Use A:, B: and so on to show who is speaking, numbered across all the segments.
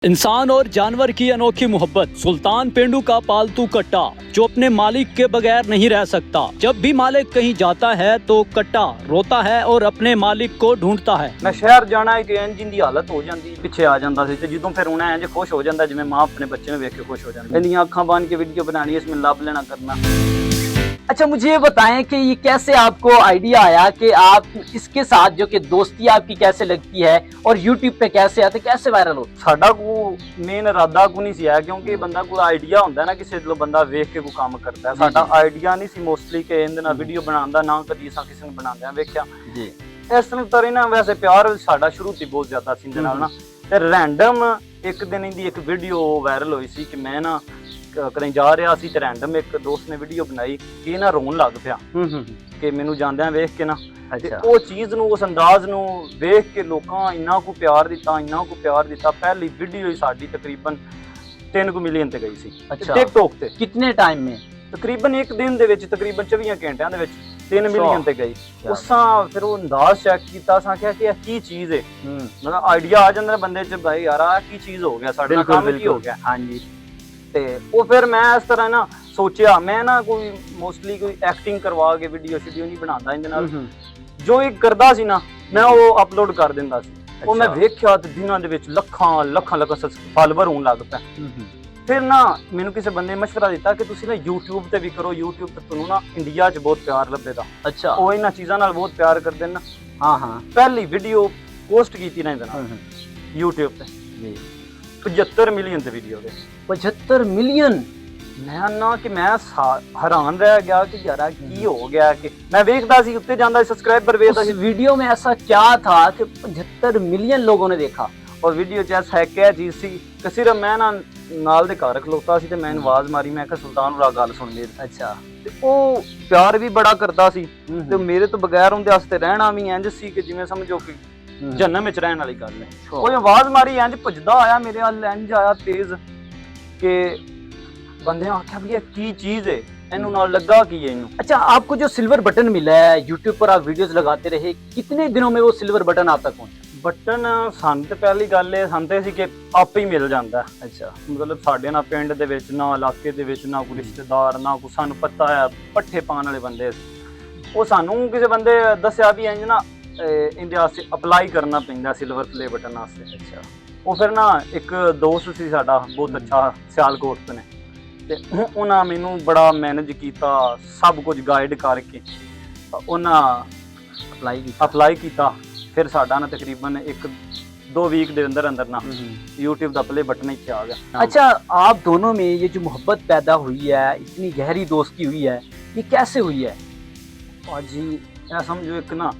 A: इंसान और जानवर की अनोखी मोहब्बत। सुल्तान पेंडू का पालतू कट्टा जो अपने मालिक के बगैर नहीं रह सकता। जब भी मालिक कहीं जाता है तो कट्टा रोता है और अपने मालिक को ढूंढता है।
B: मैं शहर जाना है कि इंज दी हालत हो जाती पिछे आ जाता सी ते जदों फिर उन्हें इंज खुश हो जाता जिवें मां अपने बच्चे ਨੂੰ ਵੇਖ के खुश हो जाती। इन्दियां अखां बांध के वीडियो बनानी, इसमें लाभ लेना करना।
C: अच्छा, मुझे ये बताएं कि ये कैसे आपको आइडिया आया कि आप इसके साथ जो कि दोस्ती आपकी कैसे लगती है और YouTube पे कैसे आते, कैसे वायरल हो?
B: साडा को मेन इरादा को नहीं सी है, क्योंकि बंदा को आइडिया होंदा है ना किसी जो बंदा वेख के को काम करता है। साडा आइडिया नहीं सी मोस्टली कि इंदे नाल वीडियो बनांदा ना कदी असां किसी ने बनांदे वेख्या जी। इस तरह ना वैसे प्यार साडा शुरू तो बहुत ज्यादा सी इंदे नाल ना, ते रैंडम एक दिन इंदी एक वीडियो वायरल हुई सी कि मैं ना कहीं जा रहा सी ते रैंडम एक दोस्त ने वीडियो बनाई कि ना रोन लग पिया कि मैनू जांदियां वेख के ना। अच्छा। वो चीज़ नू उस अंदाज नू वेख के लोकां इन्ना को प्यार दिता। पहली वीडियो ही साडी तकरीबन 3 मिलियन ते गई सी। अच्छा। टिकटॉक ते कितने टाइम में? तकरीबन एक दिन दे विच तकरीबन 24 घंटियां दे विच 3 मिलियन ते गई। उसां फिर वो अंदाज चेक कीता, असां क्या कि की चीज़ है, मतलब आइडिया आ जांदा बंदे च भाई यार आ की चीज़ हो गया, साडे नाल काम की हो गया। हाँ जी। ते वो फिर मैं इस तरह ना सोचा, मैं ना कोई मोस्टली कोई एक्टिंग करवा के वीडियो नहीं बनाता इंदे नाल, जो एक करदा सी ना मैं वो अपलोड कर दिंदा सी। वो मैं वेख्या ते दिनां दे विच लखां फॉलोवर होण लग पिया। फिर ना मैनू किसी बंदे ने मशवरा दिता कि तुसीं ना यूट्यूब ते भी करो, यूट्यूब ते तुहानू ना इंडिया च बहुत प्यार लभेगा। अच्छा। वो इन्हां चीज़ां नाल बहुत प्यार करदे ना। हाँ हाँ। पहली वीडियो पोस्ट कीती ना इंदे नाल यूट्यूब ते जी 75 मिलियन ते वीडियो दे। 75 मिलियन? मैं ना कि मैं हैरान रह गया कि यार की हो गया कि मैं वेखदा सी उत्ते जांदा सब्सक्राइबर वेखदा सी। वीडियो में ऐसा क्या था कि 75 मिलियन लोगों ने देखा? और वीडियो च ऐसा क्या चीज़ सी कि सिर्फ मैं ना नाल दे घर खलोता सी ते मैं आवाज़ मारी, मैं कहा सुल्तान होरा गल सुन मेरी। अच्छा। ते ओ प्यार भी बड़ा करदा सी ते मेरे तो बगैर उंदे वास्ते रहना भी इंज सी कि जिवें समझो कि जन्नत विच रहण वाली गल है। कोई आवाज़ मारी इंज भजदा आया मेरे अल, इंज आया तेज के बंदे आख्या भी की चीज़ है, इनू नाल लगा की है इनू। अच्छा, आपको जो सिल्वर बटन मिला है यूट्यूब पर, आप वीडियोस लगाते रहे, कितने दिनों में वो सिल्वर बटन आप तक पहुंचा? बटन ਸਾਨੂੰ ਤੇ ਪਹਿਲੀ ਗੱਲ ਇਹ ਸੰਦੇ ਸੀ ਕਿ ਆਪੇ ਹੀ ਮਿਲ ਜਾਂਦਾ। ਅੱਛਾ। ਮਤਲਬ ਸਾਡੇ ਨਾਲ ਪਿੰਡ ਦੇ ਵਿੱਚ ਨਾ ਇਲਾਕੇ ਦੇ ਵਿੱਚ ਨਾ ਕੋਈ ਰਿਸ਼ਤੇਦਾਰ ਨਾ ਕੋਈ ਸਾਨੂੰ ਪਤਾ ਹੈ, ਪੱਠੇ ਪਾਣ ਵਾਲੇ ਬੰਦੇ ਸੀ। ਉਹ ਸਾਨੂੰ ਕਿਸੇ ਬੰਦੇ ਦੱਸਿਆ ਵੀ ਇੰਜ ਨਾ ਇੰਦੇ ਵਾਸਤੇ ਅਪਲਾਈ ਕਰਨਾ ਪੈਂਦਾ ਸਿਲਵਰ ਪਲੇ ਬਟਨ ਵਾਸਤੇ। ਅੱਛਾ। ਉਹ ਫਿਰ ਨਾ ਇੱਕ ਦੋਸਤ ਸੀ ਸਾਡਾ ਬਹੁਤ ਅੱਛਾ ਸਿਆਲਕੋਟ ਤੋਂ ਨੇ, ਤੇ ਉਹਨਾਂ ਮੈਨੂੰ ਬੜਾ ਮੈਨੇਜ ਕੀਤਾ, ਸਭ ਕੁਝ ਗਾਈਡ ਕਰਕੇ ਉਹਨਾਂ ਅਪਲਾਈ ਕੀਤਾ। फिर साडा ना तकरीबन 1-2 वीक के अंदर ना YouTube का प्ले बटन ही आ गया। अच्छा, आप दोनों में ये जो मोहब्बत पैदा हुई है, इतनी गहरी दोस्ती हुई है, ये कैसे हुई है? जी मैं समझो एक ना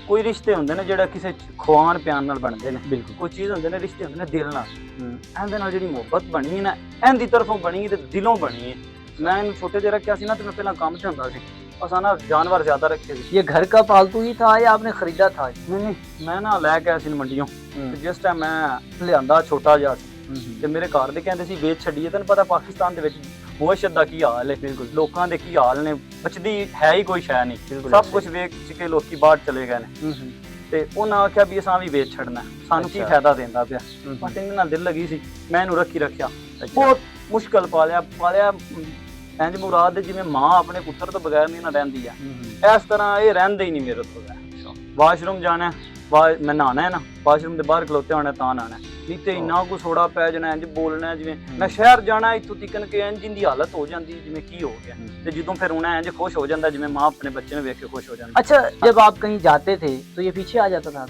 B: कोई रिश्ते होंगे ना जो किसी खुआन प्यार नाल बनते हैं। बिल्कुल। कोई चीज़ होंगे ना रिश्ते होंगे ना दिल नाल, इहदे नाल जिहड़ी मोहब्बत बनी है ना इहदी तरफों बनी ते दिलों बनी है। मैं इन्हूं छोटे जे रखिया सी ना, तो मैं पहला काम ते हुंदा सी असां ना जानवर ज्यादा रखे थे। ये घर का पालतू ही था या आपने खरीदा था? नहीं, मैं ना लैके आया सी मंडियों, जिस टाइम मैं लियांदा छोटा जिहा ते मेरे घर दे कहंदे सी वेच छड्डीए। तैनूं पता पाकिस्तान दे विच मुआशरे दा की हाल है, बिल्कुल लोकां दे की हाल ने, बचदी है ही कोई शै नहीं, सब कुछ वेच के लोकी बाहर चले गए ने। ते उन्हां आख्या भी असां भी वेच छड्डना, सानूं की फायदा देंदा पिया। बस इन्हां नाल दिल लगी सी, मैं इहनूं रखिया। बहुत मुश्किल पालिया इंज मुराद जिवें मां अपने पुत्र तो बगैर नहीं ना रहिंदी है, इस तरह ये रहिंदे ही नहीं मेरे तो बगैर। वाशरूम जाना मैं नहाना है ना, वाशरूम के बाहर खलोते होना तां नहाना, नहीं तो इन्ना कुछ सोड़ा पै जाना, इंज बोलना जिवें मैं शहर जाना इत्थों तिकन के इंज दी हालत हो जाती जिवें की हो गया। ते जदों फिर उन्हें इंज खुश हो जाता जिवें मां अपने बच्चे नूं वेख के खुश हो जाती। अच्छा, जब आप कहीं जाते थे तो ये पीछे आ जाता था?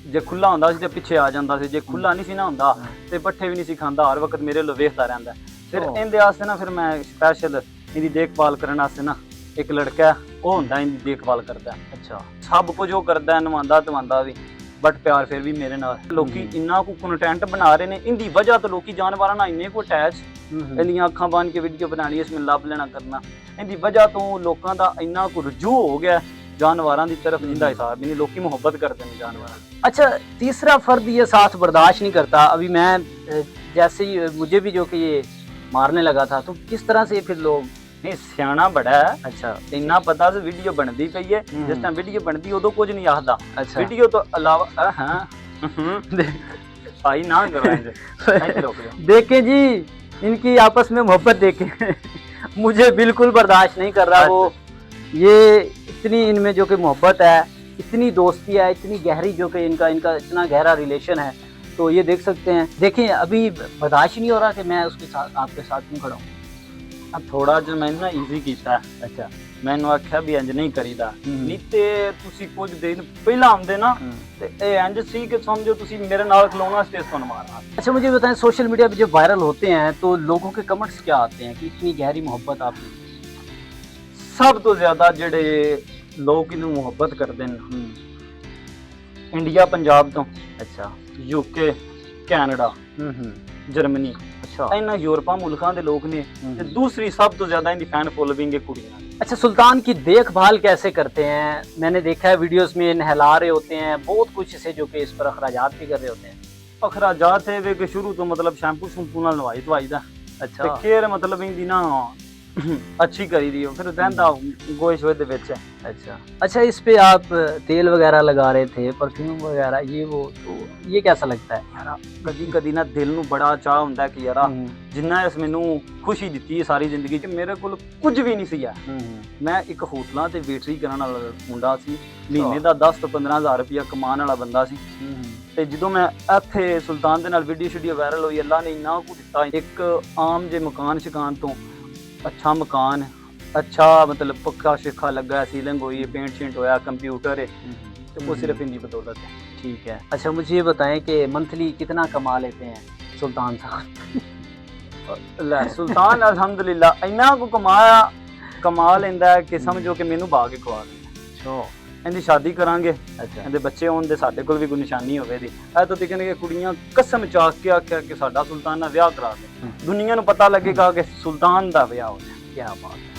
B: जे खुला होंदा सी ते पिछे आ जांदा सी, जे खुला नहीं सी ना होंदा ते पट्ठे भी नहीं सी खांदा, हर वक्त मेरे लो वेखदा रहिंदा। फिर इहदे वास्ते ना फिर मैं स्पैशल इहदी देखभाल करने वास्ते ना एक लड़का वो होंदा इहदी देखभाल करदा। अच्छा। सब कुछ वो करदा, नवांदा धवांदा भी, बट प्यार फिर भी मेरे नाल। लोकी इन्ना को कंटेंट बना रहे ने, इहदी वजह तो लोकी जानवरां नाल इन्ने को अटैच, इहदियां अखां बांध के वीडियो बनानी, इसमें लाभ लेना करना, इहदी वजह तो लोकां दा इन्ना को रुझू हो गया जानवरां दी तरफ, जिंदा हिसाब नहीं, लोकी मोहब्बत करते हैं जानवरां। अच्छा, तीसरा फर्द ये साथ बर्दाश्त नहीं करता। अभी मैं जैसे ही मुझे भी जो कि ये मारने लगा था, तो किस तरह से फिर लोग नहीं सियाना बड़ा है। अच्छा। इन्ना पता से वीडियो बनती पई है, जिस टाइम वीडियो बनती उदों कुछ नहीं आखदा। अच्छा। वीडियो तो अलावा हाँ भाई ना करो इंज ऐसे रोक दो।
C: देखें जी, इनकी आपस में मोहब्बत देखें। मुझे बिल्कुल बर्दाश्त नहीं कर रहा वो, ये इतनी इनमें जो कि मोहब्बत है, इतनी दोस्ती है, इतनी गहरी जो कि इनका इतना गहरा रिलेशन है। तो ये देख सकते हैं, देखिए अभी बर्दाश्त ही नहीं हो रहा कि मैं उसके साथ आपके साथ क्यों खड़ा हूँ।
B: अब थोड़ा ਜਿਹਾ मैं ना इजी कीता है।
C: अच्छा,
B: ਮੈਨੂੰ ਆਖਿਆ ਵੀ ਇੰਜ ਨਹੀਂ ਕਰੀਦਾ, ਨਹੀਂ ਤੇ ਤੁਸੀਂ ਕੁਝ ਦਿਨ ਪਹਿਲਾਂ ਆਉਂਦੇ ਨਾ ਤੇ ਇਹ ਇੰਜ ਸੀ ਕਿ ਸਮਝੋ ਤੁਸੀਂ ਮੇਰੇ ਨਾਲ ਖਲੋਣਾ ਸਟੇਜ ਤੋਂ मारना।
C: अच्छा मुझे बताएं, सोशल मीडिया पे जब वायरल होते हैं तो लोगों के कमेंट्स क्या आते हैं कि इतनी गहरी मोहब्बत आपकी?
B: ਸਭ ਤੋਂ ਜ਼ਿਆਦਾ ਜਿਹੜੇ ਲੋਕ ਇਹਨੂੰ ਮੁਹੱਬਤ ਕਰਦੇ ਨੇ, ਇੰਡੀਆ ਪੰਜਾਬ ਤੋਂ,
C: अच्छा,
B: ਯੂਕੇ, ਕੈਨੇਡਾ, ਜਰਮਨੀ,
C: अच्छा,
B: ਇਹਨਾਂ ਯੂਰਪਾ ਮੁਲਕਾਂ ਦੇ ਲੋਕ ਨੇ ਤੇ ਦੂਸਰੀ ਸਭ ਤੋਂ ਜ਼ਿਆਦਾ ਇਹਦੀ ਫੈਨ ਫੋਲੋਇੰਗ ਹੈ ਕੁੜੀਆਂ।
C: अच्छा, सुल्तान की देखभाल कैसे करते हैं? मैंने देखा है वीडियोस में नहला रहे होते हैं, बहुत कुछ इसे जो कि इस पर अखराजात भी कर रहे होते हैं।
B: ਅਖਰਾਜਾਤ ਹੈ ਵੇ ਕਿ ਸ਼ੁਰੂ ਤੋਂ ਮਤਲਬ ਸ਼ੈਂਪੂ ਸ਼ੈਂਪੂ ਨਾਲ ਨਵਾਈ ਧਵਾਈ ਦਾ ਤੇ
C: अच्छा,
B: ਕੇਅਰ ਮਤਲਬ ਇਹਦੀ ਨਾ ਅੱਛੀ ਕਰੀ ਦੀ ਹੋ, ਫਿਰ ਰਹਿੰਦਾ ਗੋਇਸ਼ ਹੋਏ ਦੇ ਵਿੱਚ।
C: अच्छा, अच्छा, इस पे आप तेल वगैरह लगा रहे थे, परफ्यूम वगैरह, ये वो, तो ये कैसा लगता है?
B: ਯਾਰ ਕਦੀ ਕਦੀ ਨਾ ਦਿਲ ਨੂੰ ਬੜਾ ਚਾਹ ਹੁੰਦਾ ਕਿ ਯਾਰ ਜਿੰਨਾ ਇਸ ਮੈਨੂੰ ਖੁਸ਼ੀ ਦਿੱਤੀ ਹੈ ਸਾਰੀ ਜ਼ਿੰਦਗੀ 'ਚ, ਮੇਰੇ ਕੋਲ ਕੁਝ ਵੀ ਨਹੀਂ ਸੀ ਯਾਰ। ਮੈਂ ਇੱਕ ਹੋਟਲਾਂ ਤੇ ਵੇਟਰੀ ਕਰਨ ਵਾਲਾ ਮੁੰਡਾ ਸੀ, ਮਹੀਨੇ ਦਾ 10 ਤੋਂ 15,000 ਰੁਪਇਆ ਕਮਾਉਣ ਵਾਲਾ ਬੰਦਾ ਸੀ। ਤੇ ਜਦੋਂ ਮੈਂ ਇੱਥੇ ਸੁਲਤਾਨ ਦੇ ਨਾਲ ਵੀਡੀਓ ਵਾਇਰਲ ਹੋਈ, ਅੱਲਾ ਨੇ ਇੰਨਾ ਕੁ ਦਿੱਤਾ। ਇੱਕ ਆਮ ਜੇ ਮਕਾਨ ਸ਼ਿਕਾਨ ਤੋਂ ਅੱਛਾ ਮਕਾਨ, अच्छा मतलब पक्का शिखा लगा, सीलिंग हुई है, पेंट शेंट होया, कंप्यूटर है, तो वो सिर्फ इनकी बदौलत है।
C: ठीक है। अच्छा, मुझे ये बताएं कि मंथली कितना कमा लेते हैं सुल्तान साहब?
B: सुल्तान अल्हम्दुलिल्लाह इन्ना को कमा लेंदा है कि समझो कि मैनू बा के खवा देंदा। इनकी शादी करांगे,
C: अच्छा,
B: इनके बच्चे होण दे, साडे कोल भी कोई निशानी होवे दी। ऐ तो तक कि कुड़ियां कसम चाक के आख्या कि साडा सुल्तान नाल विआह करा दे, दुनिया नू पता लगेगा कि सुल्तान दा विआह हो गया।
C: क्या बात है।